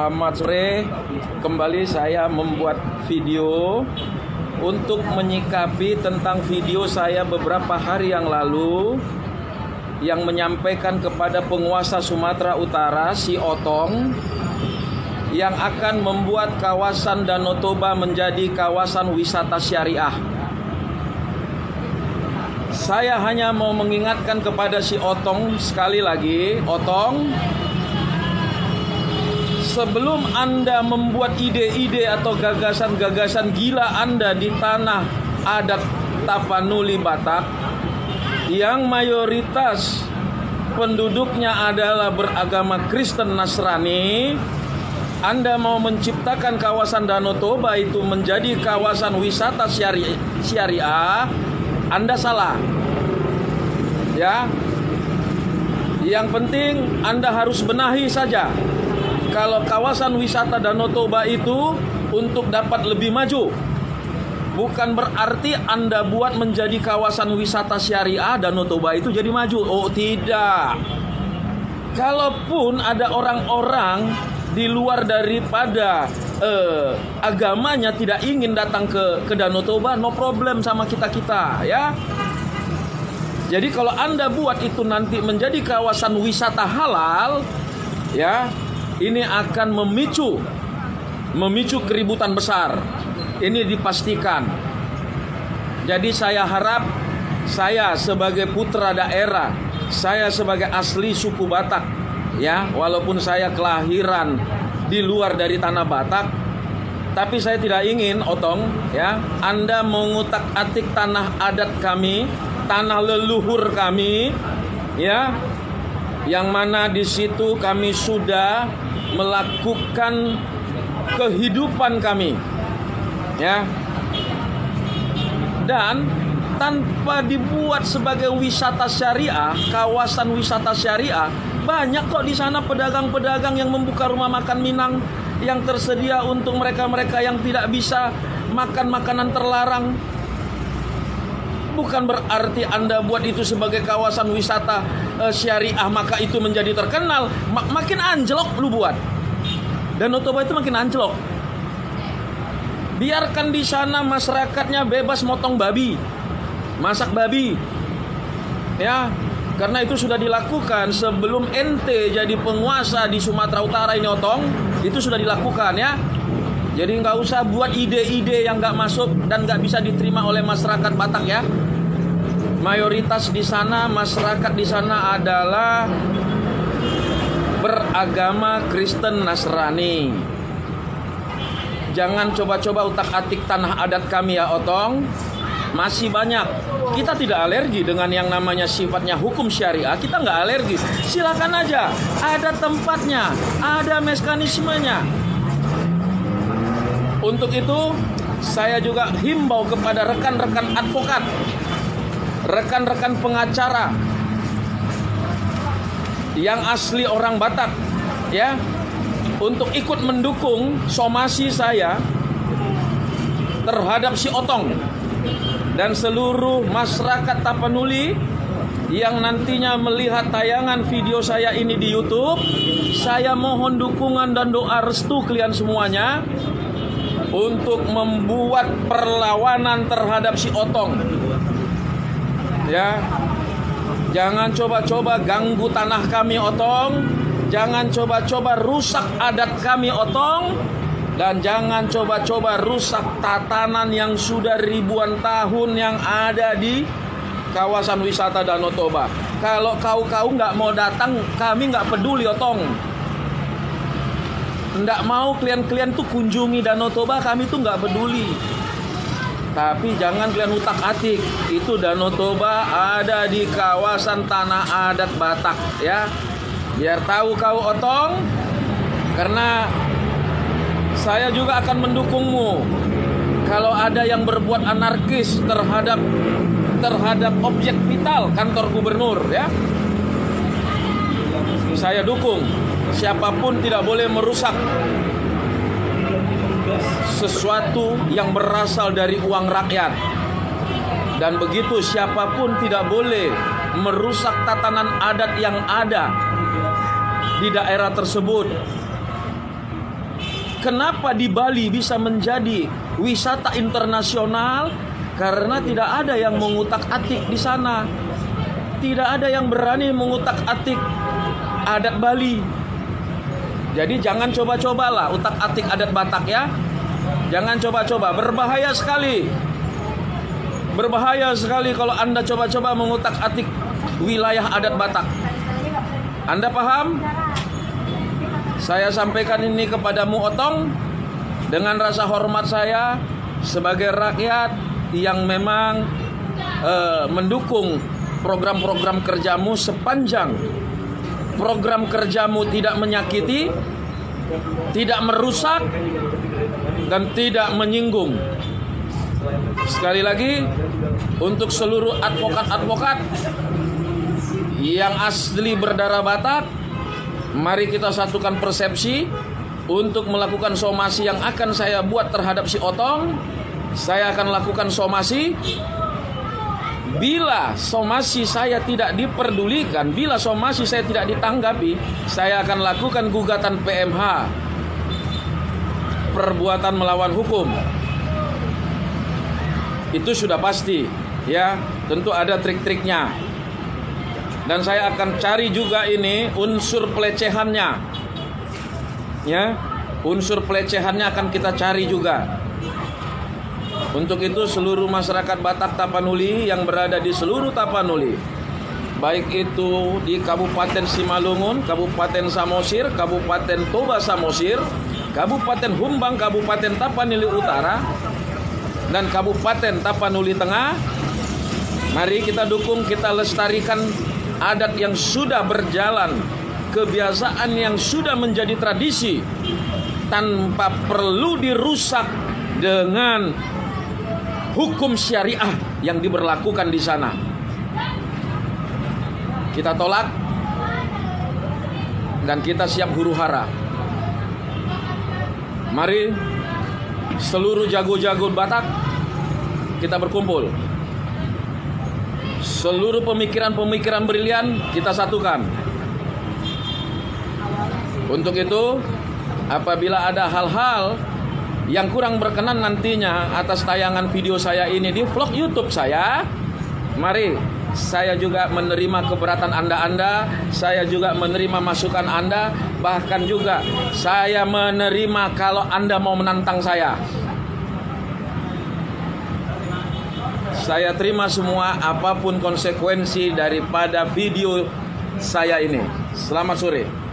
Selamat sore. Kembali saya membuat video untuk menyikapi tentang video saya beberapa hari yang lalu yang menyampaikan kepada penguasa Sumatera Utara, si Otong, yang akan membuat kawasan Danau Toba menjadi kawasan wisata syariah. Saya hanya mau mengingatkan kepada si Otong sekali lagi, Otong, sebelum Anda membuat ide-ide atau gagasan-gagasan gila Anda di tanah adat Tapanuli Batak yang mayoritas penduduknya adalah beragama Kristen Nasrani, Anda mau menciptakan kawasan Danau Toba itu menjadi kawasan wisata syariah, Anda salah. Ya. Yang penting Anda harus benahi saja. Kalau kawasan wisata Danau Toba itu untuk dapat lebih maju, bukan berarti Anda buat menjadi kawasan wisata syariah Danau Toba itu jadi maju. Oh tidak. Kalaupun ada orang-orang di luar daripada agamanya tidak ingin datang ke Danau Toba, no problem sama kita ya. Jadi kalau Anda buat itu nanti menjadi kawasan wisata halal, ya, ini akan memicu keributan besar. Ini dipastikan. Jadi saya harap, saya sebagai putra daerah, saya sebagai asli suku Batak, ya, walaupun saya kelahiran di luar dari tanah Batak, tapi saya tidak ingin, Otong, ya, Anda mengutak-atik tanah adat kami, tanah leluhur kami, ya, yang mana di situ kami sudah melakukan kehidupan kami, ya, dan tanpa dibuat sebagai wisata syariah, kawasan wisata syariah, banyak kok di sana pedagang-pedagang yang membuka rumah makan Minang yang tersedia untuk mereka-mereka yang tidak bisa makan makanan terlarang. Bukan berarti Anda buat itu sebagai kawasan wisata syariah maka itu menjadi terkenal. Makin anjlok lu buat. Danau Toba itu makin anjlok. Biarkan di sana masyarakatnya bebas motong babi, masak babi, ya, karena itu sudah dilakukan sebelum ente jadi penguasa di Sumatera Utara ini, Otong. Itu sudah dilakukan, ya. Jadi nggak usah buat ide-ide yang nggak masuk dan nggak bisa diterima oleh masyarakat Batak, ya. Mayoritas di sana, masyarakat di sana adalah beragama Kristen Nasrani. Jangan coba-coba utak-atik tanah adat kami, ya, Otong. Masih banyak. Kita tidak alergi dengan yang namanya sifatnya hukum syariah. Kita nggak alergi. Silakan aja. Ada tempatnya, ada mekanismenya. Untuk itu, saya juga himbau kepada rekan-rekan advokat, rekan-rekan pengacara yang asli orang Batak, ya, untuk ikut mendukung somasi saya terhadap si Otong dan seluruh masyarakat Tapanuli yang nantinya melihat tayangan video saya ini di YouTube. Saya mohon dukungan dan doa restu kalian semuanya untuk membuat perlawanan terhadap si Otong. Ya, jangan coba-coba ganggu tanah kami, Otong. Jangan coba-coba rusak adat kami, Otong. Dan jangan coba-coba rusak tatanan yang sudah ribuan tahun yang ada di kawasan wisata Danau Toba. Kalau kau nggak mau datang, kami nggak peduli, Otong. Nggak mau kalian tuh kunjungi Danau Toba, kami tuh nggak peduli. Tapi jangan kalian utak-atik. Itu Danau Toba ada di kawasan tanah adat Batak, ya. Biar tahu kau, Otong. Karena saya juga akan mendukungmu. Kalau ada yang berbuat anarkis terhadap objek vital kantor gubernur, ya, saya dukung. Siapapun tidak boleh merusak sesuatu yang berasal dari uang rakyat. Dan begitu siapapun tidak boleh merusak tatanan adat yang ada di daerah tersebut. Kenapa di Bali bisa menjadi wisata internasional? Karena tidak ada yang mengutak-atik di sana. Tidak ada yang berani mengutak-atik adat Bali. Jadi jangan coba-cobalah utak-atik adat Batak ya. Jangan coba-coba, berbahaya sekali. Berbahaya sekali kalau Anda coba-coba mengutak-atik wilayah adat Batak. Anda paham? Saya sampaikan ini kepadamu Otong dengan rasa hormat saya sebagai rakyat yang memang mendukung program-program kerjamu sepanjang program kerjamu tidak menyakiti, tidak merusak, dan tidak menyinggung. Sekali lagi, untuk seluruh advokat-advokat yang asli berdarah Batak, mari kita satukan persepsi untuk melakukan somasi yang akan saya buat terhadap si Otong. Saya akan lakukan somasi. Bila somasi saya tidak diperdulikan, bila somasi saya tidak ditanggapi, saya akan lakukan gugatan PMH, perbuatan melawan hukum. Itu sudah pasti, ya. Tentu ada trik-triknya. Dan saya akan cari juga ini unsur pelecehannya, ya. Unsur pelecehannya akan kita cari juga. Untuk itu seluruh masyarakat Batak Tapanuli yang berada di seluruh Tapanuli, baik itu di Kabupaten Simalungun, Kabupaten Samosir, Kabupaten Toba Samosir, Kabupaten Humbang, Kabupaten Tapanuli Utara, dan Kabupaten Tapanuli Tengah, mari kita dukung, kita lestarikan adat yang sudah berjalan, kebiasaan yang sudah menjadi tradisi, tanpa perlu dirusak dengan hukum syariah yang diberlakukan di sana. Kita tolak dan kita siap huru-hara. Mari seluruh jago-jago Batak kita berkumpul. Seluruh pemikiran-pemikiran brilian kita satukan. Untuk itu, apabila ada hal-hal yang kurang berkenan nantinya atas tayangan video saya ini di vlog YouTube saya, mari saya juga menerima keberatan Anda, saya juga menerima masukan Anda, bahkan juga saya menerima kalau Anda mau menantang saya. Saya terima semua apapun konsekuensi daripada video saya ini. Selamat sore.